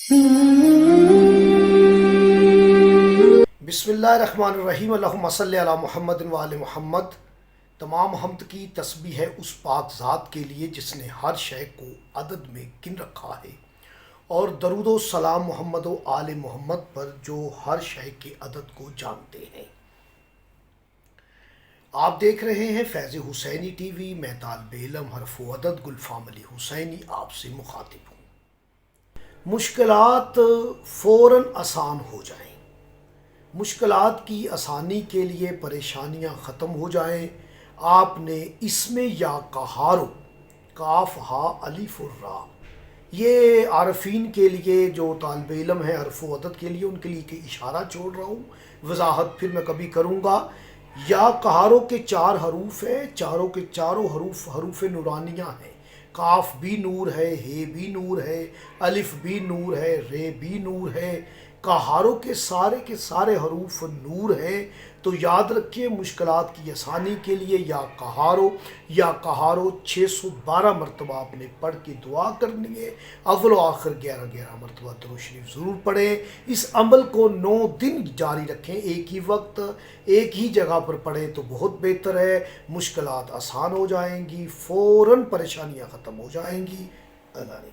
بسم اللہ الرحمن الرحیم، اللہم صلی علی محمد و آل محمد۔ تمام حمد کی تسبیح ہے اس پاک ذات کے لیے جس نے ہر شے کو عدد میں گن رکھا ہے، اور درود و سلام محمد و آل محمد پر جو ہر شے کے عدد کو جانتے ہیں۔ آپ دیکھ رہے ہیں فیض حسینی ٹی وی، میں طالب علم حرف و عدد گلفام علی حسینی آپ سے مخاطب ہوں۔ مشکلات فوراً آسان ہو جائیں، مشکلات کی آسانی کے لیے پریشانیاں ختم ہو جائیں، آپ نے اسم یا کہارو کاف ہا الف الرا، یہ عارفین کے لیے جو طالب علم ہے حرف و عدد کے لیے ان کے لیے کہ اشارہ چھوڑ رہا ہوں، وضاحت پھر میں کبھی کروں گا۔ یا کہارو کے 4 حروف ہیں، چاروں کے چاروں حروف حروف نورانیہ ہیں۔ کاف بھی نور ہے، ہے بھی نور ہے، الف بھی نور ہے، رے بھی نور ہے، کہاروں کے سارے حروف نور ہیں۔ تو یاد رکھیے مشکلات کی آسانی کے لیے یا کہارو 612 مرتبہ آپ نے پڑھ کے دعا کرنی ہے۔ اول و آخر 11 مرتبہ درود شریف ضرور پڑھیں۔ اس عمل کو 9 دن جاری رکھیں، ایک ہی وقت ایک ہی جگہ پر پڑھیں تو بہت بہتر ہے۔ مشکلات آسان ہو جائیں گی، فوراً پریشانیاں ختم ہو جائیں گی۔ اللہ نے